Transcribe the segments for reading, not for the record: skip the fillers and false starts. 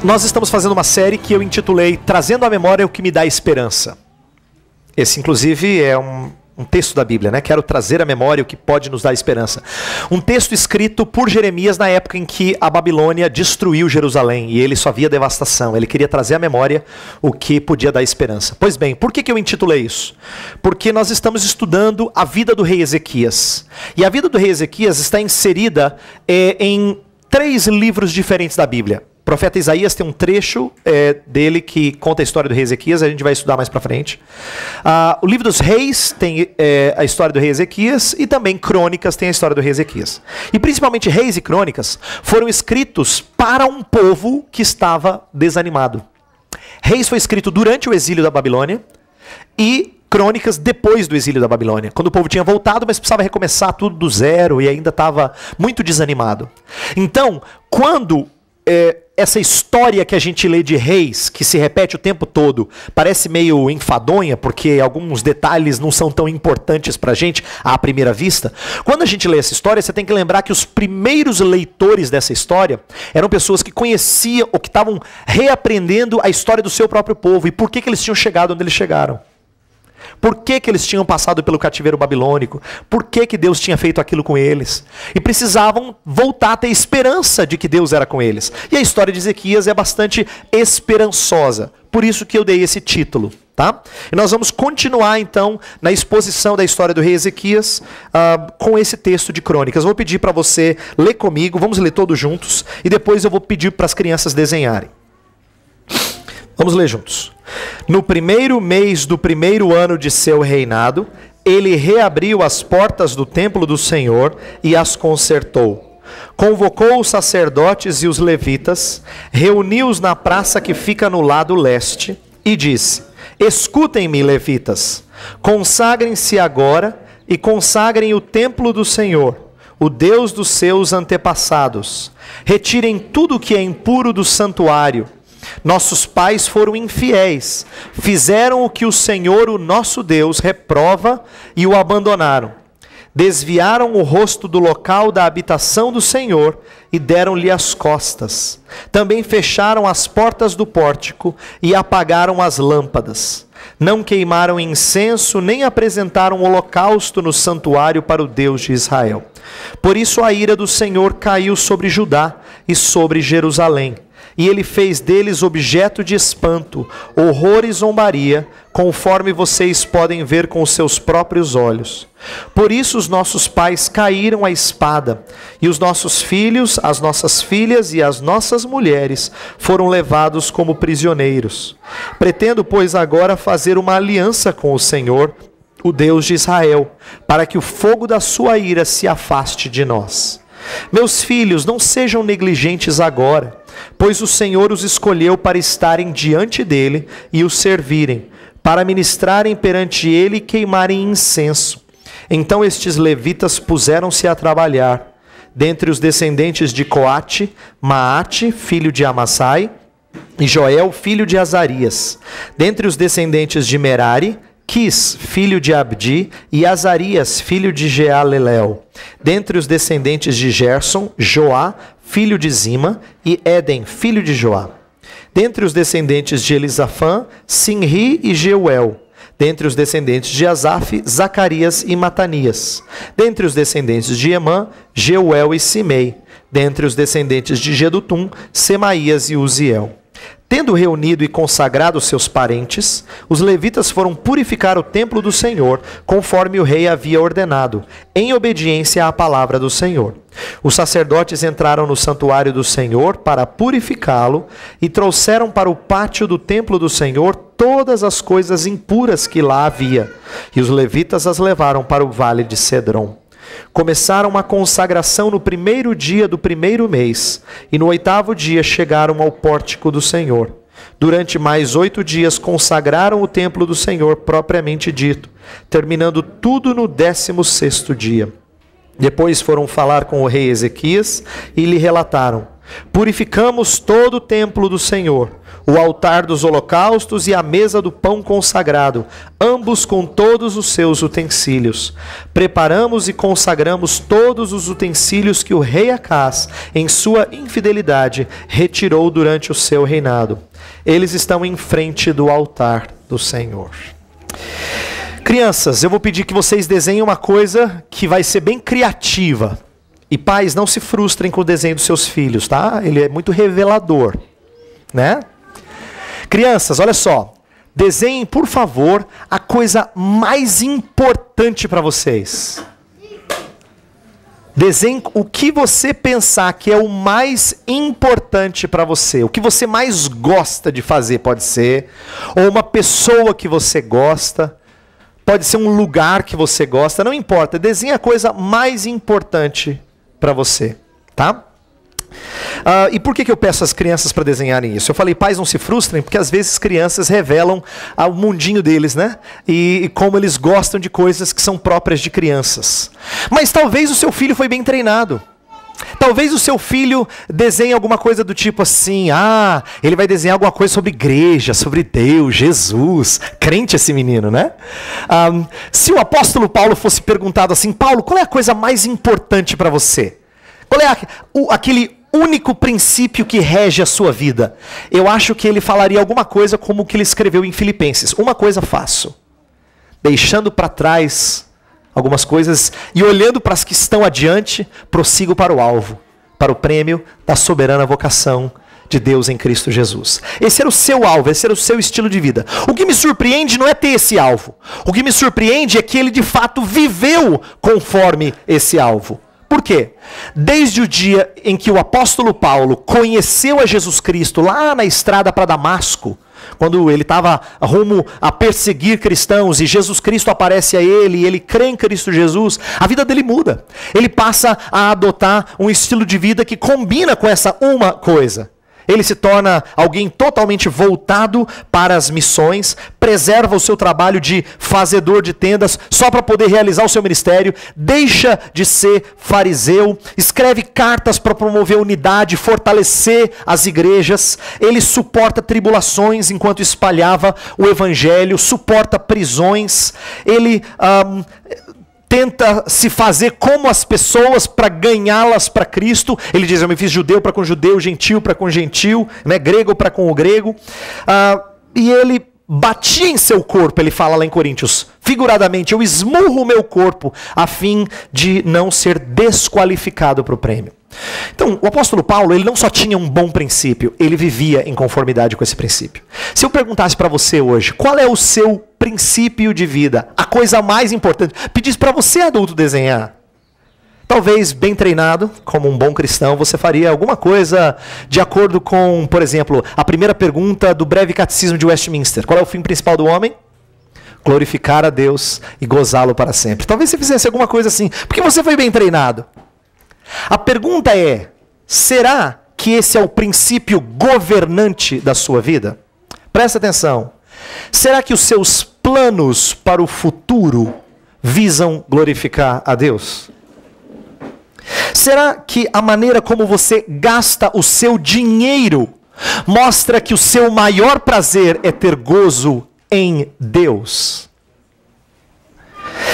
Nós estamos fazendo uma série que eu intitulei Trazendo à Memória o que me dá esperança. Esse, inclusive, é um texto da Bíblia, né? Quero trazer à memória o que pode nos dar esperança. Um texto escrito por Jeremias na época em que a Babilônia destruiu Jerusalém e ele só via devastação. Ele queria trazer à memória o que podia dar esperança. Pois bem, por que eu intitulei isso? Porque nós estamos estudando a vida do rei Ezequias. E a vida do rei Ezequias está inserida em 3 livros diferentes da Bíblia. O profeta Isaías tem um trecho dele que conta a história do rei Ezequias, a gente vai estudar mais para frente. O livro dos reis tem a história do rei Ezequias e também Crônicas tem a história do rei Ezequias. E principalmente Reis e Crônicas foram escritos para um povo que estava desanimado. Reis foi escrito durante o exílio da Babilônia e Crônicas depois do exílio da Babilônia, quando o povo tinha voltado, mas precisava recomeçar tudo do zero e ainda estava muito desanimado. Então, quando essa história que a gente lê de reis, que se repete o tempo todo, parece meio enfadonha, porque alguns detalhes não são tão importantes pra gente à primeira vista. Quando a gente lê essa história, você tem que lembrar que os primeiros leitores dessa história eram pessoas que conheciam ou que estavam reaprendendo a história do seu próprio povo e por que eles tinham chegado onde eles chegaram. Por que eles tinham passado pelo cativeiro babilônico? Por que Deus tinha feito aquilo com eles? E precisavam voltar a ter esperança de que Deus era com eles. E a história de Ezequias é bastante esperançosa. Por isso que eu dei esse título. Tá? E nós vamos continuar então na exposição da história do rei Ezequias com esse texto de Crônicas. Eu vou pedir para você ler comigo, vamos ler todos juntos. E depois eu vou pedir para as crianças desenharem. Vamos ler juntos. No primeiro mês do primeiro ano de seu reinado, ele reabriu as portas do templo do Senhor e as consertou. Convocou os sacerdotes e os levitas, reuniu-os na praça que fica no lado leste e disse: escutem-me, levitas, consagrem-se agora e consagrem o templo do Senhor, o Deus dos seus antepassados. Retirem tudo que é impuro do santuário. Nossos pais foram infiéis, fizeram o que o Senhor, o nosso Deus, reprova e o abandonaram. Desviaram o rosto do local da habitação do Senhor e deram-lhe as costas. Também fecharam as portas do pórtico e apagaram as lâmpadas. Não queimaram incenso nem apresentaram holocausto no santuário para o Deus de Israel. Por isso a ira do Senhor caiu sobre Judá e sobre Jerusalém. E ele fez deles objeto de espanto, horror e zombaria, conforme vocês podem ver com os seus próprios olhos. Por isso os nossos pais caíram à espada, e os nossos filhos, as nossas filhas e as nossas mulheres foram levados como prisioneiros. Pretendo, pois, agora fazer uma aliança com o Senhor, o Deus de Israel, para que o fogo da sua ira se afaste de nós. Meus filhos, não sejam negligentes agora, pois o Senhor os escolheu para estarem diante dele e o servirem, para ministrarem perante ele e queimarem incenso. Então estes levitas puseram-se a trabalhar. Dentre os descendentes de Coate, Maate, filho de Amassai, e Joel, filho de Azarias. Dentre os descendentes de Merari, Quis, filho de Abdi, e Azarias, filho de Jealelel. Dentre os descendentes de Gerson, Joá, filho de Zima, e Éden, filho de Joá. Dentre os descendentes de Elisafã, Sinri e Jeuel. Dentre os descendentes de Asaf, Zacarias e Matanias. Dentre os descendentes de Emã, Jeuel e Simei. Dentre os descendentes de Jedutum, Semaías e Uziel. Tendo reunido e consagrado seus parentes, os levitas foram purificar o templo do Senhor, conforme o rei havia ordenado, em obediência à palavra do Senhor. Os sacerdotes entraram no santuário do Senhor para purificá-lo e trouxeram para o pátio do templo do Senhor todas as coisas impuras que lá havia, e os levitas as levaram para o vale de Cedron. Começaram a consagração no primeiro dia do primeiro mês, e no 8º dia chegaram ao pórtico do Senhor. Durante mais 8 dias consagraram o templo do Senhor propriamente dito, terminando tudo no 16º dia. Depois foram falar com o rei Ezequias e lhe relataram: Purificamos todo o templo do Senhor, o altar dos holocaustos e a mesa do pão consagrado, ambos com todos os seus utensílios. Preparamos e consagramos todos os utensílios que o rei Acás, em sua infidelidade, retirou durante o seu reinado. Eles estão em frente do altar do Senhor. Crianças, eu vou pedir que vocês desenhem uma coisa que vai ser bem criativa. E pais, não se frustrem com o desenho dos seus filhos, tá? Ele é muito revelador, né? Crianças, olha só. Desenhem, por favor, a coisa mais importante para vocês. Desenhe o que você pensar que é o mais importante para você. O que você mais gosta de fazer, pode ser. Ou uma pessoa que você gosta. Pode ser um lugar que você gosta. Não importa. Desenhe a coisa mais importante para você, tá? E por que eu peço às crianças para desenharem isso? Eu falei, pais, não se frustrem, porque às vezes crianças revelam o mundinho deles, né? E como eles gostam de coisas que são próprias de crianças. Mas talvez o seu filho foi bem treinado. Talvez o seu filho desenhe alguma coisa do tipo assim, ele vai desenhar alguma coisa sobre igreja, sobre Deus, Jesus. Crente esse menino, né? Se o apóstolo Paulo fosse perguntado assim, Paulo, qual é a coisa mais importante para você? Qual é aquele único princípio que rege a sua vida? Eu acho que ele falaria alguma coisa como o que ele escreveu em Filipenses. Uma coisa faço, deixando para trás algumas coisas e olhando para as que estão adiante, prossigo para o alvo, para o prêmio da soberana vocação de Deus em Cristo Jesus. Esse era o seu alvo, esse era o seu estilo de vida. O que me surpreende não é ter esse alvo. O que me surpreende é que ele de fato viveu conforme esse alvo. Por quê? Desde o dia em que o apóstolo Paulo conheceu a Jesus Cristo lá na estrada para Damasco, quando ele estava rumo a perseguir cristãos e Jesus Cristo aparece a ele e ele crê em Cristo Jesus, a vida dele muda. Ele passa a adotar um estilo de vida que combina com essa uma coisa. Ele se torna alguém totalmente voltado para as missões, preserva o seu trabalho de fazedor de tendas só para poder realizar o seu ministério, deixa de ser fariseu, escreve cartas para promover unidade, fortalecer as igrejas, ele suporta tribulações enquanto espalhava o evangelho, suporta prisões, ele tenta se fazer como as pessoas para ganhá-las para Cristo. Ele diz, eu me fiz judeu para com judeu, gentil para com gentil, né? Grego para com o grego. E ele batia em seu corpo, ele fala lá em Coríntios, figuradamente, eu esmurro o meu corpo a fim de não ser desqualificado para o prêmio. Então, o apóstolo Paulo, ele não só tinha um bom princípio, ele vivia em conformidade com esse princípio. Se eu perguntasse para você hoje, qual é o seu princípio de vida? A coisa mais importante. Pedisse para você, adulto, desenhar. Talvez, bem treinado, como um bom cristão, você faria alguma coisa de acordo com, por exemplo, a primeira pergunta do breve catecismo de Westminster. Qual é o fim principal do homem? Glorificar a Deus e gozá-lo para sempre. Talvez você fizesse alguma coisa assim, porque você foi bem treinado. A pergunta é, será que esse é o princípio governante da sua vida? Presta atenção. Será que os seus planos para o futuro visam glorificar a Deus? Será que a maneira como você gasta o seu dinheiro mostra que o seu maior prazer é ter gozo em Deus?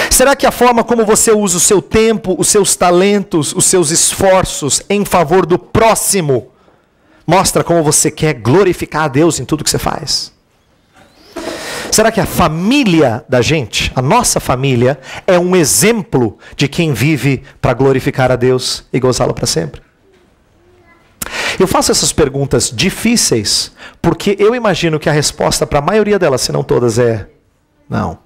Será que a forma como você usa o seu tempo, os seus talentos, os seus esforços em favor do próximo mostra como você quer glorificar a Deus em tudo que você faz? Será que a família da gente, a nossa família, é um exemplo de quem vive para glorificar a Deus e gozá-lo para sempre? Eu faço essas perguntas difíceis porque eu imagino que a resposta para a maioria delas, se não todas, é não.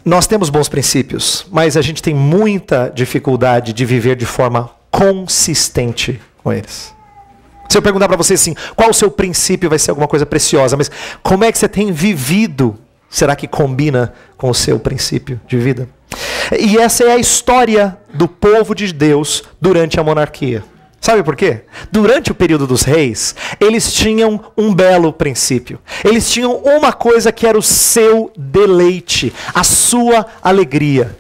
Nós temos bons princípios, mas a gente tem muita dificuldade de viver de forma consistente com eles. Se eu perguntar para você assim, qual o seu princípio, vai ser alguma coisa preciosa, mas como é que você tem vivido? Será que combina com o seu princípio de vida? E essa é a história do povo de Deus durante a monarquia. Sabe por quê? Durante o período dos reis, eles tinham um belo princípio. Eles tinham uma coisa que era o seu deleite, a sua alegria.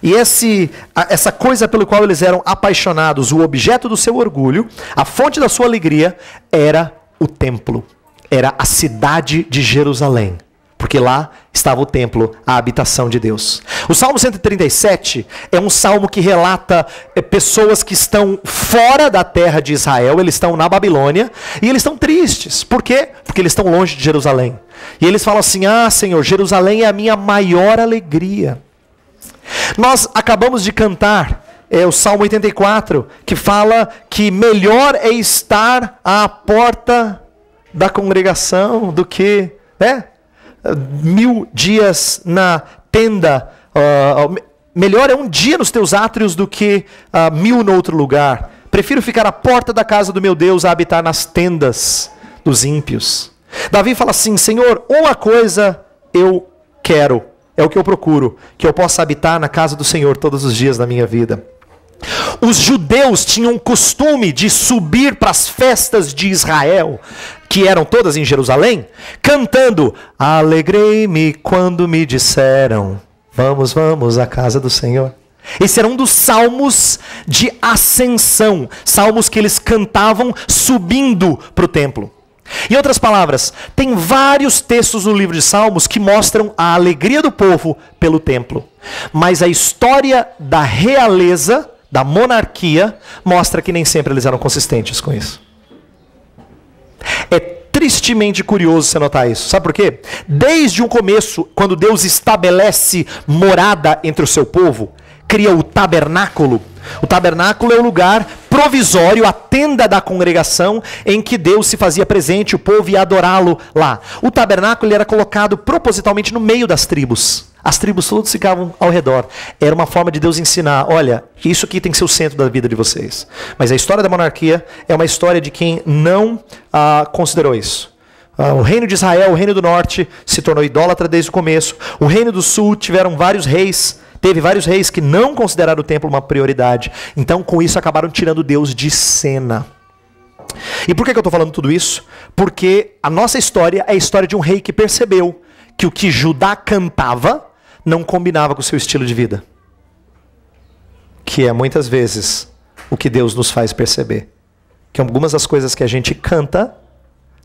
E essa coisa pelo qual eles eram apaixonados, o objeto do seu orgulho, a fonte da sua alegria, era o templo. Era a cidade de Jerusalém. Porque lá estava o templo, a habitação de Deus. O Salmo 137 é um salmo que relata pessoas que estão fora da terra de Israel, eles estão na Babilônia, e eles estão tristes. Por quê? Porque eles estão longe de Jerusalém. E eles falam assim: ah, Senhor, Jerusalém é a minha maior alegria. Nós acabamos de cantar o Salmo 84, que fala que melhor é estar à porta da congregação do que 1000 dias na tenda. Melhor é um dia nos teus átrios do que 1000 no outro lugar. Prefiro ficar à porta da casa do meu Deus a habitar nas tendas dos ímpios. Davi fala assim: Senhor, uma coisa eu quero, é o que eu procuro, que eu possa habitar na casa do Senhor todos os dias da minha vida. Os judeus tinham o costume de subir para as festas de Israel, que eram todas em Jerusalém, cantando: alegrei-me quando me disseram, vamos, vamos à casa do Senhor. Esse era um dos salmos de ascensão, salmos que eles cantavam subindo para o templo. Em outras palavras, tem vários textos no livro de Salmos que mostram a alegria do povo pelo templo. Mas a história da realeza, da monarquia, mostra que nem sempre eles eram consistentes com isso. É tristemente curioso você notar isso. Sabe por quê? Desde o começo, quando Deus estabelece morada entre o seu povo, cria o tabernáculo. O tabernáculo é o lugar provisório, a tenda da congregação, em que Deus se fazia presente, o povo ia adorá-lo lá. O tabernáculo era colocado propositalmente no meio das tribos. As tribos todas ficavam ao redor. Era uma forma de Deus ensinar: olha, isso aqui tem que ser o centro da vida de vocês. Mas a história da monarquia é uma história de quem não considerou isso. O reino de Israel, o reino do norte, se tornou idólatra desde o começo. O reino do sul tiveram vários reis. Teve vários reis que não consideraram o templo uma prioridade. Então, com isso, acabaram tirando Deus de cena. E por que eu estou falando tudo isso? Porque a nossa história é a história de um rei que percebeu que o que Judá cantava não combinava com o seu estilo de vida. Que é, muitas vezes, o que Deus nos faz perceber. Que algumas das coisas que a gente canta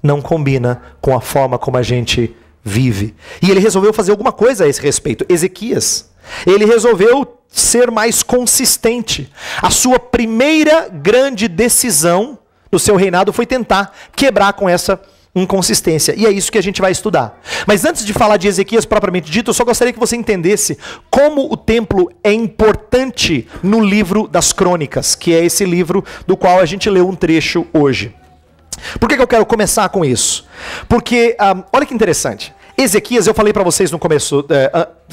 não combina com a forma como a gente vive. E ele resolveu fazer alguma coisa a esse respeito. Ezequias. Ele resolveu ser mais consistente. A sua primeira grande decisão no seu reinado foi tentar quebrar com essa inconsistência. E é isso que a gente vai estudar. Mas antes de falar de Ezequias propriamente dito, eu só gostaria que você entendesse como o templo é importante no livro das Crônicas, que é esse livro do qual a gente leu um trecho hoje. Por que eu quero começar com isso? Porque, olha que interessante. Ezequias, eu falei para vocês no começo,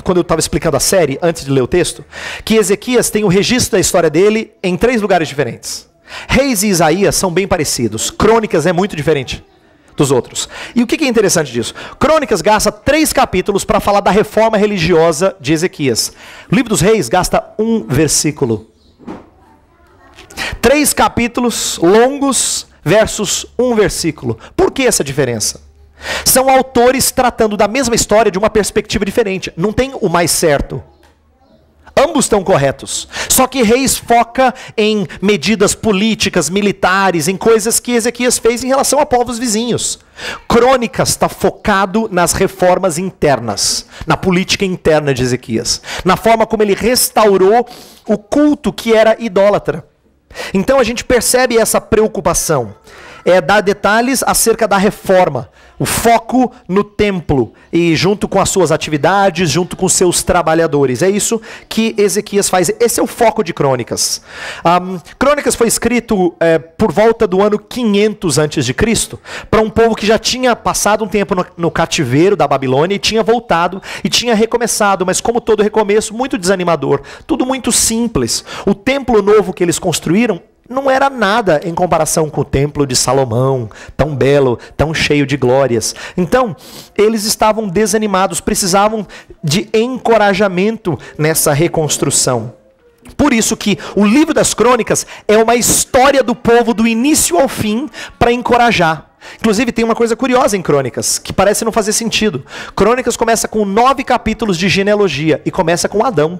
quando eu estava explicando a série, antes de ler o texto, que Ezequias tem o registro da história dele em 3 lugares diferentes. Reis e Isaías são bem parecidos. Crônicas é muito diferente dos outros. E o que é interessante disso? Crônicas gasta 3 capítulos para falar da reforma religiosa de Ezequias. O livro dos Reis gasta 1 versículo. 3 capítulos longos versus 1 versículo. Por que essa diferença? São autores tratando da mesma história de uma perspectiva diferente. Não tem o mais certo. Ambos estão corretos. Só que Reis foca em medidas políticas, militares, em coisas que Ezequias fez em relação a povos vizinhos. Crônicas está focado nas reformas internas, na política interna de Ezequias, na forma como ele restaurou o culto que era idólatra. Então a gente percebe essa preocupação. Dar detalhes acerca da reforma, o foco no templo e junto com as suas atividades, junto com seus trabalhadores. É isso que Ezequias faz. Esse é o foco de Crônicas. Crônicas foi escrito por volta do ano 500 a.C. para um povo que já tinha passado um tempo no cativeiro da Babilônia e tinha voltado e tinha recomeçado, mas como todo recomeço, muito desanimador, tudo muito simples. O templo novo que eles construíram não era nada em comparação com o templo de Salomão, tão belo, tão cheio de glórias. Então, eles estavam desanimados, precisavam de encorajamento nessa reconstrução. Por isso que o livro das Crônicas é uma história do povo do início ao fim para encorajar. Inclusive tem uma coisa curiosa em Crônicas, que parece não fazer sentido. Crônicas começa com 9 capítulos de genealogia e começa com Adão.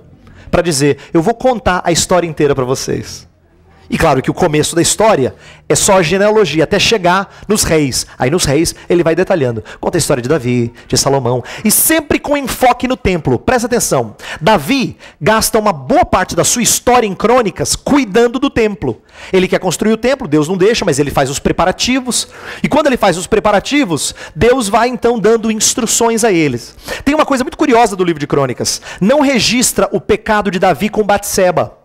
para dizer, eu vou contar a história inteira para vocês. E claro que o começo da história é só a genealogia, até chegar nos reis. Aí nos reis ele vai detalhando. Conta a história de Davi, de Salomão. E sempre com enfoque no templo. Presta atenção. Davi gasta uma boa parte da sua história em crônicas cuidando do templo. Ele quer construir o templo, Deus não deixa, mas ele faz os preparativos. E quando ele faz os preparativos, Deus vai então dando instruções a eles. Tem uma coisa muito curiosa do livro de crônicas. Não registra o pecado de Davi com Batseba,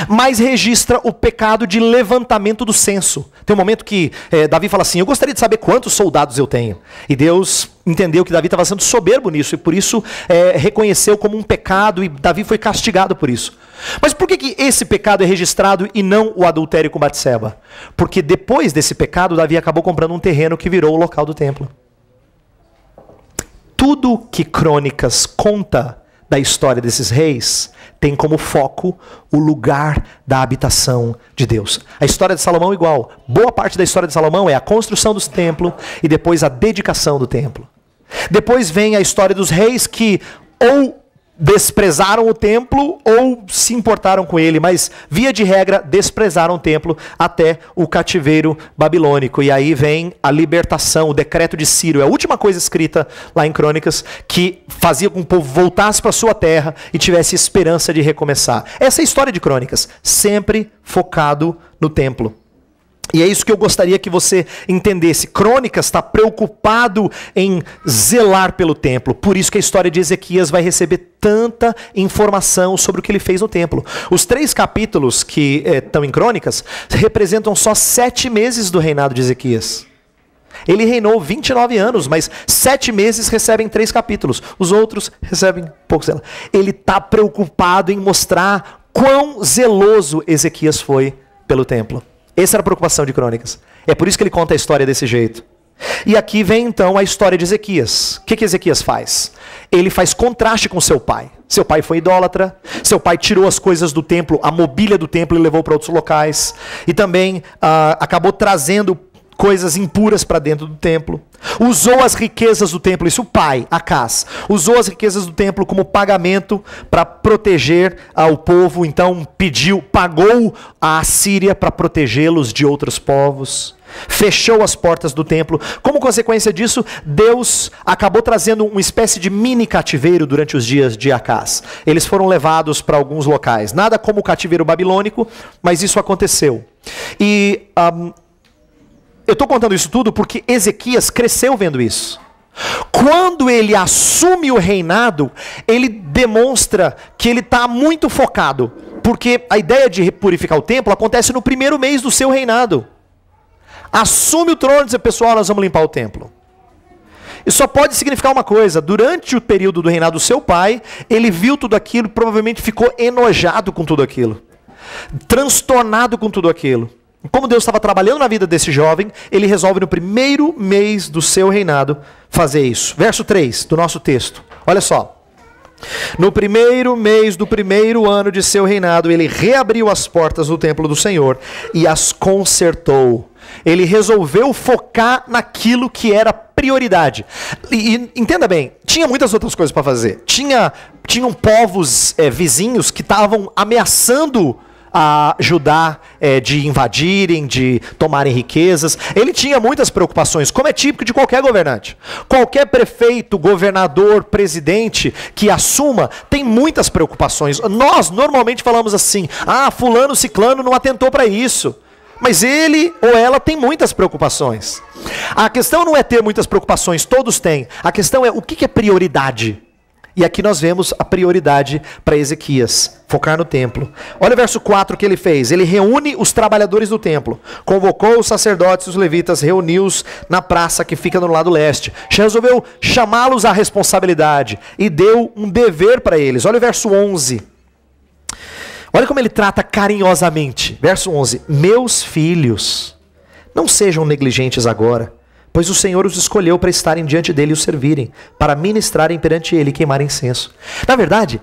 mas registra o pecado de levantamento do censo. Tem um momento que Davi fala assim, eu gostaria de saber quantos soldados eu tenho. E Deus entendeu que Davi estava sendo soberbo nisso, e por isso reconheceu como um pecado, e Davi foi castigado por isso. Mas por que esse pecado é registrado e não o adultério com Batseba? Porque depois desse pecado, Davi acabou comprando um terreno que virou o local do templo. Tudo que Crônicas conta da história desses reis tem como foco o lugar da habitação de Deus. A história de Salomão é igual. Boa parte da história de Salomão é a construção do templo e depois a dedicação do templo. Depois vem a história dos reis que ou desprezaram o templo ou se importaram com ele, mas via de regra desprezaram o templo até o cativeiro babilônico. E aí vem a libertação, o decreto de Ciro, é a última coisa escrita lá em Crônicas que fazia com que o povo voltasse para sua terra e tivesse esperança de recomeçar. Essa é a história de Crônicas, sempre focado no templo. E é isso que eu gostaria que você entendesse. Crônicas está preocupado em zelar pelo templo. Por isso que a história de Ezequias vai receber tanta informação sobre o que ele fez no templo. Os 3 capítulos que estão em Crônicas representam só 7 meses do reinado de Ezequias. Ele reinou 29 anos, mas 7 meses recebem 3 capítulos. Os outros recebem poucos. Ele está preocupado em mostrar quão zeloso Ezequias foi pelo templo. Essa era a preocupação de Crônicas. É por isso que ele conta a história desse jeito. E aqui vem então a história de Ezequias. O que Ezequias faz? Ele faz contraste com seu pai. Seu pai foi idólatra, seu pai tirou as coisas do templo, a mobília do templo e levou para outros locais. E também acabou trazendo coisas impuras para dentro do templo. Usou as riquezas do templo, isso o pai, Acaz, usou as riquezas do templo como pagamento para proteger o povo, então pagou a Assíria para protegê-los de outros povos. Fechou as portas do templo. Como consequência disso, Deus acabou trazendo uma espécie de mini cativeiro durante os dias de Acaz. Eles foram levados para alguns locais. Nada como o cativeiro babilônico, mas isso aconteceu. E eu estou contando isso tudo porque Ezequias cresceu vendo isso. Quando ele assume o reinado, ele demonstra que ele está muito focado. Porque a ideia de purificar o templo acontece no primeiro mês do seu reinado. Assume o trono e diz, pessoal, nós vamos limpar o templo. Isso só pode significar uma coisa: durante o período do reinado do seu pai, ele viu tudo aquilo e provavelmente ficou enojado com tudo aquilo. Transtornado com tudo aquilo. Como Deus estava trabalhando na vida desse jovem, ele resolve no primeiro mês do seu reinado fazer isso. Verso 3 do nosso texto. Olha só. No primeiro mês do primeiro ano de seu reinado, ele reabriu as portas do templo do Senhor e as consertou. Ele resolveu focar naquilo que era prioridade. E entenda bem, tinha muitas outras coisas para fazer. Tinham povos vizinhos que estavam ameaçando a Judá de invadirem, de tomarem riquezas. Ele tinha muitas preocupações, como é típico de qualquer governante. Qualquer prefeito, governador, presidente que assuma, tem muitas preocupações. Nós normalmente falamos assim, fulano, ciclano não atentou para isso. Mas ele ou ela tem muitas preocupações. A questão não é ter muitas preocupações, todos têm. A questão é o que é prioridade. E aqui nós vemos a prioridade para Ezequias, focar no templo. Olha o verso 4 que ele fez. Ele reúne os trabalhadores do templo, convocou os sacerdotes e os levitas, reuniu-os na praça que fica no lado leste. Resolveu chamá-los à responsabilidade e deu um dever para eles. Olha o verso 11. Olha como ele trata carinhosamente. Verso 11. Meus filhos, não sejam negligentes agora, pois o Senhor os escolheu para estarem diante dele e o servirem, para ministrarem perante ele e queimarem incenso. Na verdade,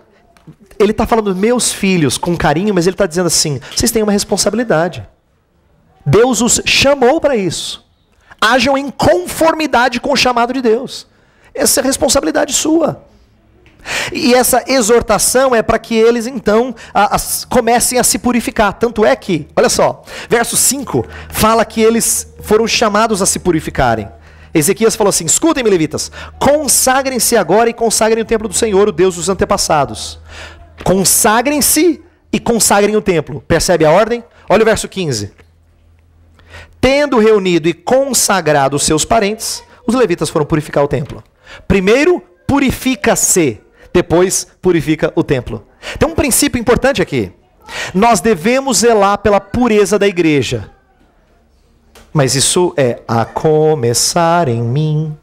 ele está falando meus filhos com carinho, mas ele está dizendo assim, vocês têm uma responsabilidade. Deus os chamou para isso. Hajam em conformidade com o chamado de Deus. Essa é a responsabilidade sua. E essa exortação é para que eles então comecem a se purificar. Tanto é que, olha só, verso 5 fala que eles foram chamados a se purificarem. Ezequias falou assim: escutem-me, levitas, consagrem-se agora e consagrem o templo do Senhor, o Deus dos antepassados. Consagrem-se e consagrem o templo. Percebe a ordem? Olha o verso 15. Tendo reunido e consagrado os seus parentes, os levitas foram purificar o templo. Primeiro, purifica-se. Depois, purifica o templo. Tem um princípio importante aqui. Nós devemos zelar pela pureza da igreja. Mas isso é a começar em mim.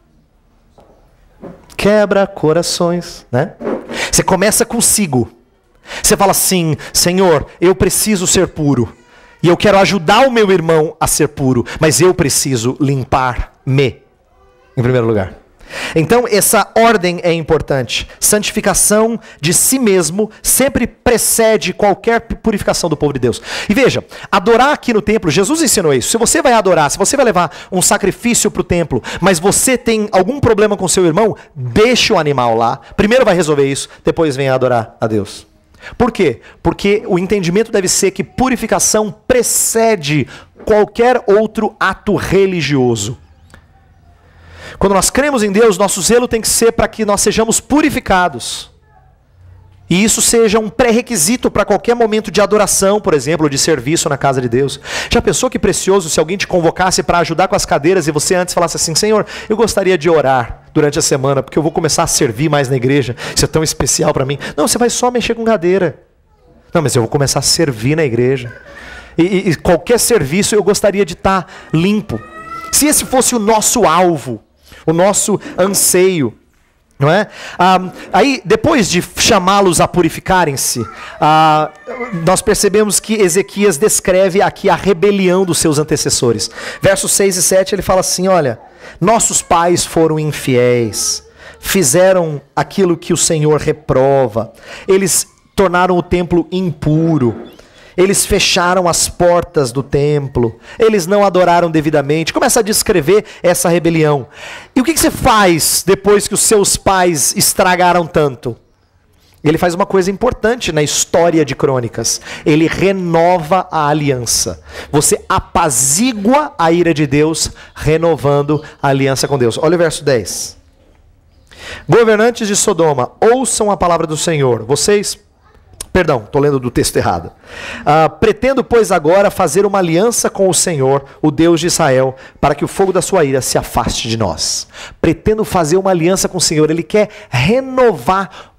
Quebra corações, né? Você começa consigo. Você fala assim: Senhor, eu preciso ser puro. E eu quero ajudar o meu irmão a ser puro. Mas eu preciso limpar-me, em primeiro lugar. Então essa ordem é importante. Santificação de si mesmo sempre precede qualquer purificação do povo de Deus. E veja, adorar aqui no templo, Jesus ensinou isso. Se você vai adorar, se você vai levar um sacrifício para o templo, mas você tem algum problema com seu irmão, deixa o animal lá. Primeiro vai resolver isso, depois vem adorar a Deus. Por quê? Porque o entendimento deve ser que purificação precede qualquer outro ato religioso. Quando nós cremos em Deus, nosso zelo tem que ser para que nós sejamos purificados. E isso seja um pré-requisito para qualquer momento de adoração, por exemplo, de serviço na casa de Deus. Já pensou que precioso se alguém te convocasse para ajudar com as cadeiras e você antes falasse assim: Senhor, eu gostaria de orar durante a semana, porque eu vou começar a servir mais na igreja, isso é tão especial para mim. Não, você vai só mexer com cadeira. Não, mas eu vou começar a servir na igreja. E qualquer serviço eu gostaria de estar limpo. Se esse fosse o nosso alvo, o nosso anseio, não é? Aí, depois de chamá-los a purificarem-se, nós percebemos que Ezequias descreve aqui a rebelião dos seus antecessores. Versos 6 e 7 ele fala assim: olha, nossos pais foram infiéis, fizeram aquilo que o Senhor reprova, eles tornaram o templo impuro, eles fecharam as portas do templo, eles não adoraram devidamente. Começa a descrever essa rebelião. E o que você faz depois que os seus pais estragaram tanto? Ele faz uma coisa importante na história de Crônicas. Ele renova a aliança. Você apazigua a ira de Deus, renovando a aliança com Deus. Olha o verso 10. Governantes de Sodoma, ouçam a palavra do Senhor. Perdão, estou lendo do texto errado. Pretendo, pois, agora fazer uma aliança com o Senhor, o Deus de Israel, para que o fogo da sua ira se afaste de nós. Pretendo fazer uma aliança com o Senhor. Ele quer renovar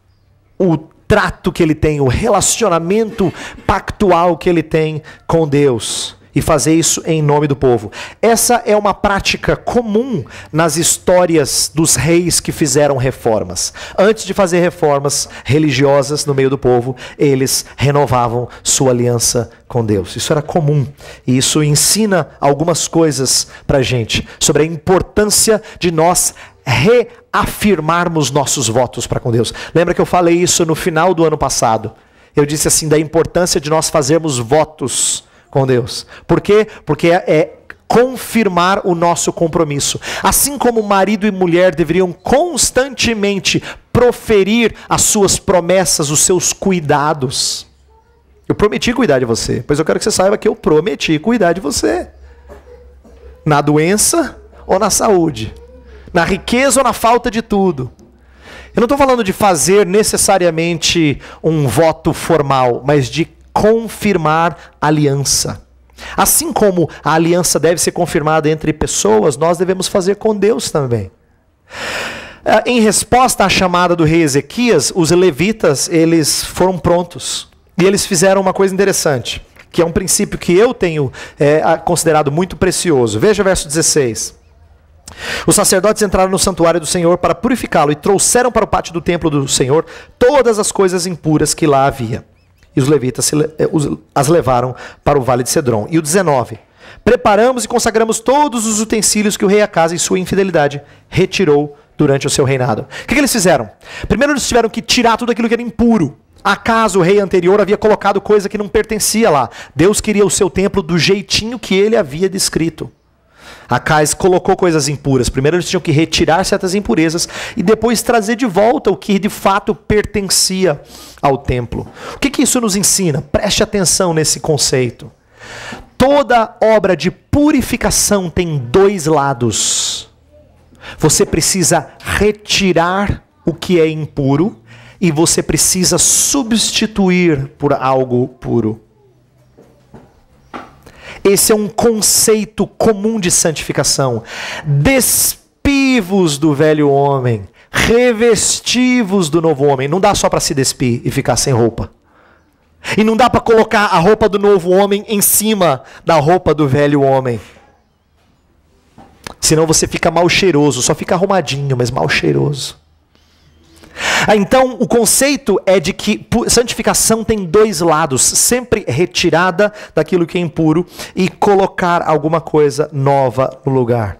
o trato que ele tem, o relacionamento pactual que ele tem com Deus. E fazer isso em nome do povo. Essa é uma prática comum nas histórias dos reis que fizeram reformas. Antes de fazer reformas religiosas no meio do povo, eles renovavam sua aliança com Deus. Isso era comum. E isso ensina algumas coisas pra gente sobre a importância de nós reafirmarmos nossos votos para com Deus. Lembra que eu falei isso no final do ano passado? Eu disse assim, da importância de nós fazermos votos com Deus. Por quê? Porque é confirmar o nosso compromisso. Assim como marido e mulher deveriam constantemente proferir as suas promessas, os seus cuidados. Eu prometi cuidar de você, pois eu quero que você saiba que eu prometi cuidar de você. Na doença ou na saúde. Na riqueza ou na falta de tudo. Eu não estou falando de fazer necessariamente um voto formal, mas de confirmar aliança. Assim como a aliança deve ser confirmada entre pessoas, nós devemos fazer com Deus também. Em resposta à chamada do rei Ezequias, os levitas, eles foram prontos. E eles fizeram uma coisa interessante, que é um princípio que eu tenho considerado muito precioso. Veja o verso 16. Os sacerdotes entraram no santuário do Senhor para purificá-lo e trouxeram para o pátio do templo do Senhor todas as coisas impuras que lá havia. E os levitas as levaram para o vale de Cedron. E o 19. Preparamos e consagramos todos os utensílios que o rei Acaz, em sua infidelidade, retirou durante o seu reinado. O que eles fizeram? Primeiro eles tiveram que tirar tudo aquilo que era impuro. Acaz, o rei anterior, havia colocado coisa que não pertencia lá. Deus queria o seu templo do jeitinho que ele havia descrito. Acais colocou coisas impuras. Primeiro eles tinham que retirar certas impurezas e depois trazer de volta o que de fato pertencia ao templo. O que isso nos ensina? Preste atenção nesse conceito. Toda obra de purificação tem dois lados. Você precisa retirar o que é impuro e você precisa substituir por algo puro. Esse é um conceito comum de santificação. Despivos do velho homem, revestivos do novo homem. Não dá só para se despir e ficar sem roupa. E não dá para colocar a roupa do novo homem em cima da roupa do velho homem. Senão você fica mal cheiroso, só fica arrumadinho, mas mal cheiroso. Então, o conceito é de que santificação tem dois lados, sempre retirada daquilo que é impuro e colocar alguma coisa nova no lugar.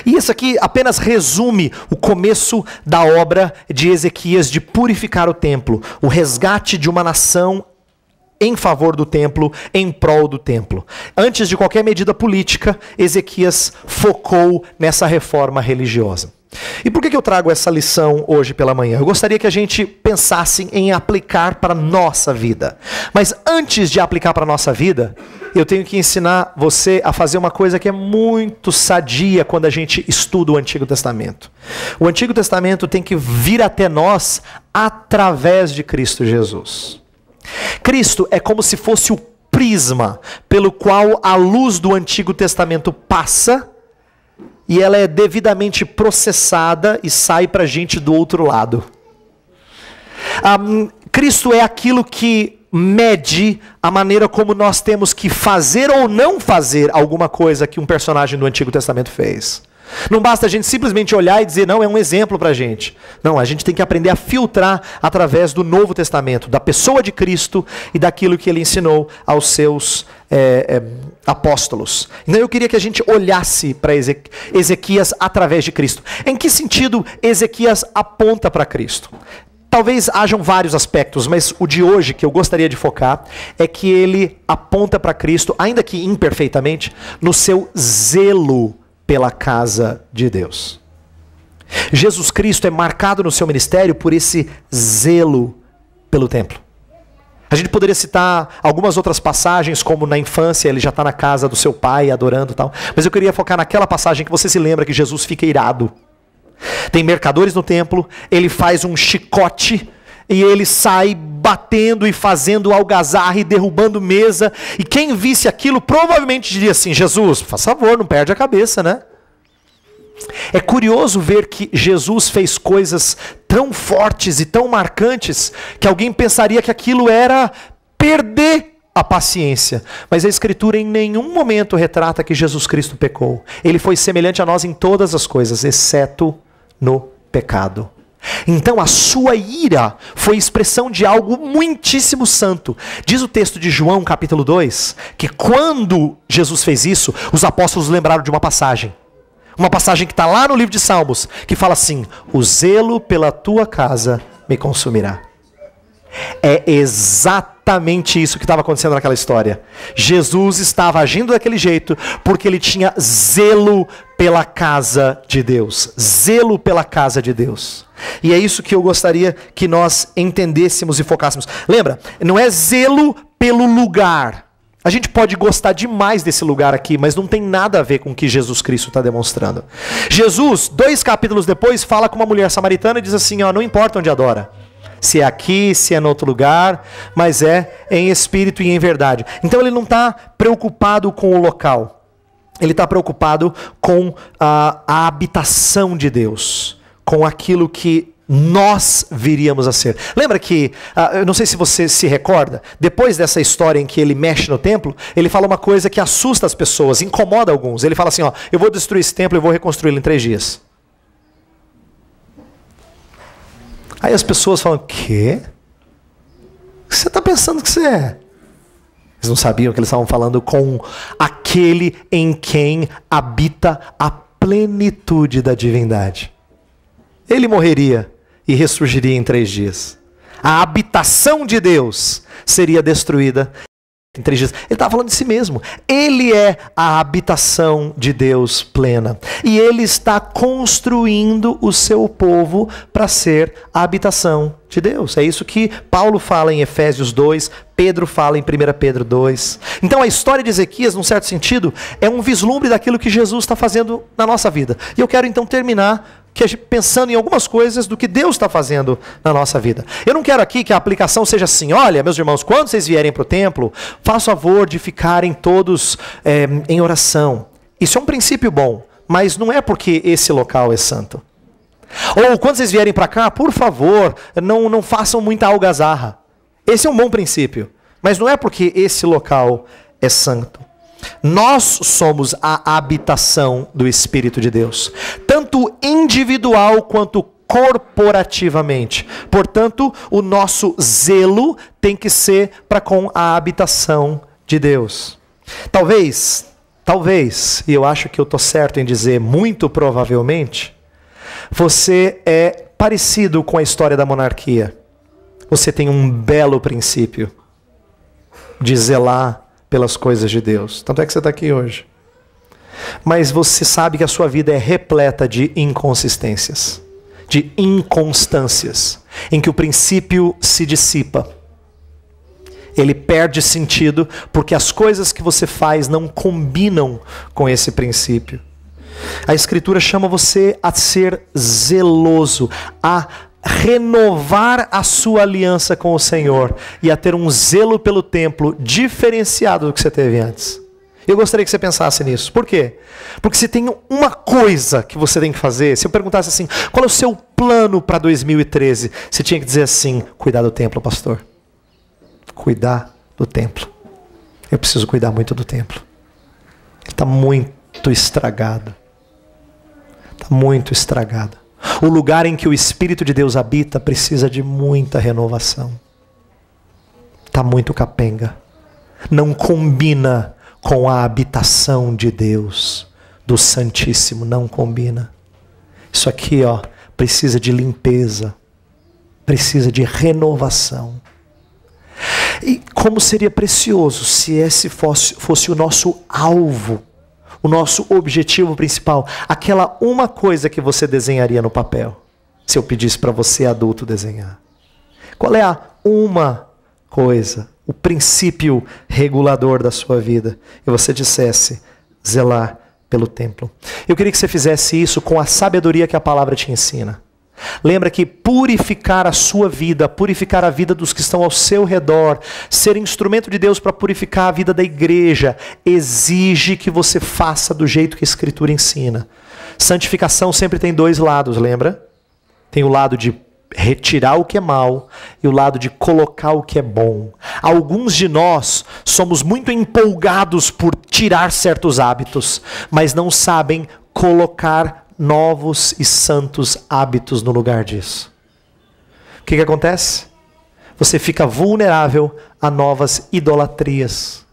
E isso aqui apenas resume o começo da obra de Ezequias de purificar o templo, o resgate de uma nação em favor do templo, em prol do templo. Antes de qualquer medida política, Ezequias focou nessa reforma religiosa. E por que eu trago essa lição hoje pela manhã? Eu gostaria que a gente pensasse em aplicar para a nossa vida. Mas antes de aplicar para a nossa vida, eu tenho que ensinar você a fazer uma coisa que é muito sadia quando a gente estuda o Antigo Testamento. O Antigo Testamento tem que vir até nós através de Cristo Jesus. Cristo é como se fosse o prisma pelo qual a luz do Antigo Testamento passa e ela é devidamente processada e sai para a gente do outro lado. Cristo é aquilo que mede a maneira como nós temos que fazer ou não fazer alguma coisa que um personagem do Antigo Testamento fez. Não basta a gente simplesmente olhar e dizer, não, é um exemplo para a gente. Não, a gente tem que aprender a filtrar através do Novo Testamento, da pessoa de Cristo e daquilo que ele ensinou aos seus apóstolos. Então eu queria que a gente olhasse para Ezequias através de Cristo. Em que sentido Ezequias aponta para Cristo? Talvez hajam vários aspectos, mas o de hoje que eu gostaria de focar é que ele aponta para Cristo, ainda que imperfeitamente, no seu zelo pela casa de Deus. Jesus Cristo é marcado no seu ministério por esse zelo pelo templo. A gente poderia citar algumas outras passagens, como na infância ele já está na casa do seu pai adorando e tal, mas eu queria focar naquela passagem que você se lembra que Jesus fica irado. Tem mercadores no templo, ele faz um chicote e ele sai batendo e fazendo algazarra e derrubando mesa. E quem visse aquilo provavelmente diria assim, Jesus, faz favor, não perde a cabeça, né? É curioso ver que Jesus fez coisas tão fortes e tão marcantes que alguém pensaria que aquilo era perder a paciência. Mas a Escritura em nenhum momento retrata que Jesus Cristo pecou. Ele foi semelhante a nós em todas as coisas, exceto no pecado. Então a sua ira foi expressão de algo muitíssimo santo. Diz o texto de João capítulo 2, que quando Jesus fez isso, os apóstolos lembraram de uma passagem. Uma passagem que está lá no livro de Salmos, que fala assim, o zelo pela tua casa me consumirá. É exatamente isso que estava acontecendo naquela história. Jesus estava agindo daquele jeito porque ele tinha zelo pela casa de Deus. Zelo pela casa de Deus. E é isso que eu gostaria que nós entendêssemos e focássemos. Lembra, não é zelo pelo lugar. A gente pode gostar demais desse lugar aqui, mas não tem nada a ver com o que Jesus Cristo está demonstrando. Jesus, 2 capítulos depois, fala com uma mulher samaritana e diz assim, ó, não importa onde adora. Se é aqui, se é em outro lugar, mas é em espírito e em verdade. Então ele não está preocupado com o local. Ele está preocupado com a habitação de Deus, com aquilo que nós viríamos a ser. Lembra que, eu não sei se você se recorda, depois dessa história em que ele mexe no templo, ele fala uma coisa que assusta as pessoas, incomoda alguns. Ele fala assim, ó, eu vou destruir esse templo e vou reconstruí-lo em 3 dias. Aí as pessoas falam, quê? O que você está pensando que você é? Eles não sabiam que eles estavam falando com aquele em quem habita a plenitude da divindade. Ele morreria e ressurgiria em 3 dias. A habitação de Deus seria destruída Tem 3 dias. Ele estava falando de si mesmo. Ele é a habitação de Deus plena. E ele está construindo o seu povo para ser a habitação de Deus. É isso que Paulo fala em Efésios 2, Pedro fala em 1 Pedro 2. Então a história de Ezequias, num certo sentido, é um vislumbre daquilo que Jesus está fazendo na nossa vida. E eu quero então terminar pensando em algumas coisas do que Deus está fazendo na nossa vida. Eu não quero aqui que a aplicação seja assim: olha, meus irmãos, quando vocês vierem para o templo, faça favor de ficarem todos em oração. Isso é um princípio bom, mas não é porque esse local é santo. Ou quando vocês vierem para cá, por favor, não façam muita algazarra. Esse é um bom princípio, mas não é porque esse local é santo. Nós somos a habitação do Espírito de Deus, tanto individual quanto corporativamente. Portanto, o nosso zelo tem que ser para com a habitação de Deus. Talvez, e eu acho que eu estou certo em dizer muito provavelmente, você é parecido com a história da monarquia. Você tem um belo princípio de zelar pelas coisas de Deus. Tanto é que você está aqui hoje. Mas você sabe que a sua vida é repleta de inconsistências, de inconstâncias, em que o princípio se dissipa. Ele perde sentido porque as coisas que você faz não combinam com esse princípio. A Escritura chama você a ser zeloso, a renovar a sua aliança com o Senhor e a ter um zelo pelo templo diferenciado do que você teve antes. Eu gostaria que você pensasse nisso. Por quê? Porque se tem uma coisa que você tem que fazer, se eu perguntasse assim, qual é o seu plano para 2013? Você tinha que dizer assim: cuidar do templo, pastor. Cuidar do templo. Eu preciso cuidar muito do templo. Ele está muito estragado. Está muito estragado. O lugar em que o Espírito de Deus habita precisa de muita renovação. Está muito capenga. Não combina com a habitação de Deus, do Santíssimo. Não combina. Isso aqui, precisa de limpeza. Precisa de renovação. E como seria precioso se esse fosse o nosso alvo, o nosso objetivo principal, aquela uma coisa que você desenharia no papel, se eu pedisse para você, adulto, desenhar. Qual é a uma coisa, o princípio regulador da sua vida? E você dissesse: zelar pelo templo. Eu queria que você fizesse isso com a sabedoria que a palavra te ensina. Lembra que purificar a sua vida, purificar a vida dos que estão ao seu redor, ser instrumento de Deus para purificar a vida da igreja, exige que você faça do jeito que a Escritura ensina. Santificação sempre tem 2 lados, lembra? Tem o lado de retirar o que é mal e o lado de colocar o que é bom. Alguns de nós somos muito empolgados por tirar certos hábitos, mas não sabem colocar novos e santos hábitos no lugar disso. O que acontece? Você fica vulnerável a novas idolatrias.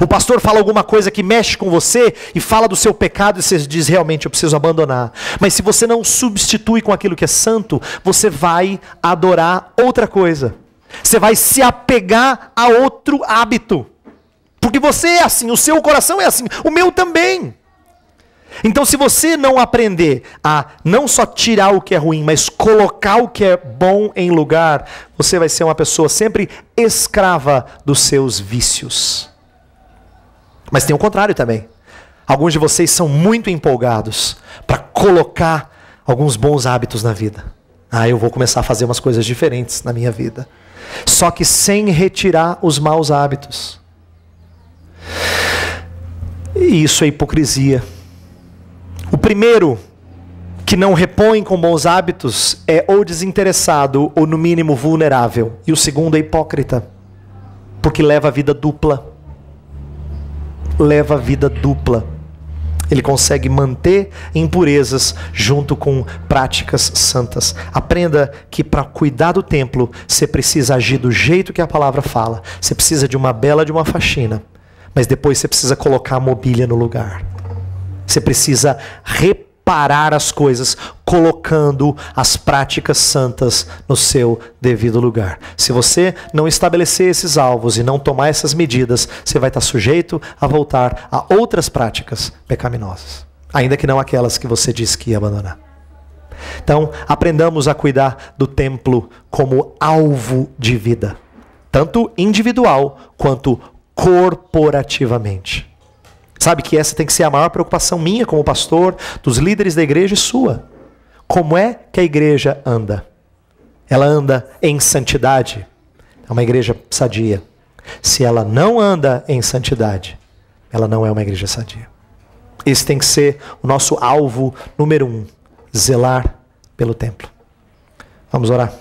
O pastor fala alguma coisa que mexe com você e fala do seu pecado e você diz: realmente eu preciso abandonar. Mas se você não substitui com aquilo que é santo, você vai adorar outra coisa. Você vai se apegar a outro hábito. Porque você é assim, o seu coração é assim, o meu também. Então, se você não aprender a não só tirar o que é ruim, mas colocar o que é bom em lugar, você vai ser uma pessoa sempre escrava dos seus vícios. Mas tem o contrário também. Alguns de vocês são muito empolgados para colocar alguns bons hábitos na vida. Eu vou começar a fazer umas coisas diferentes na minha vida. Só que sem retirar os maus hábitos. E isso é hipocrisia. O primeiro que não repõe com bons hábitos é ou desinteressado ou no mínimo vulnerável. E o segundo é hipócrita, porque leva a vida dupla. Leva a vida dupla. Ele consegue manter impurezas junto com práticas santas. Aprenda que para cuidar do templo, você precisa agir do jeito que a palavra fala. Você precisa de uma bela de uma faxina. Mas depois você precisa colocar a mobília no lugar. Você precisa parar as coisas, colocando as práticas santas no seu devido lugar. Se você não estabelecer esses alvos e não tomar essas medidas, você vai estar sujeito a voltar a outras práticas pecaminosas, ainda que não aquelas que você disse que ia abandonar. Então, aprendamos a cuidar do templo como alvo de vida, tanto individual quanto corporativamente. Sabe que essa tem que ser a maior preocupação minha como pastor, dos líderes da igreja e sua. Como é que a igreja anda? Ela anda em santidade? É uma igreja sadia. Se ela não anda em santidade, ela não é uma igreja sadia. Esse tem que ser o nosso alvo número 1. Zelar pelo templo. Vamos orar.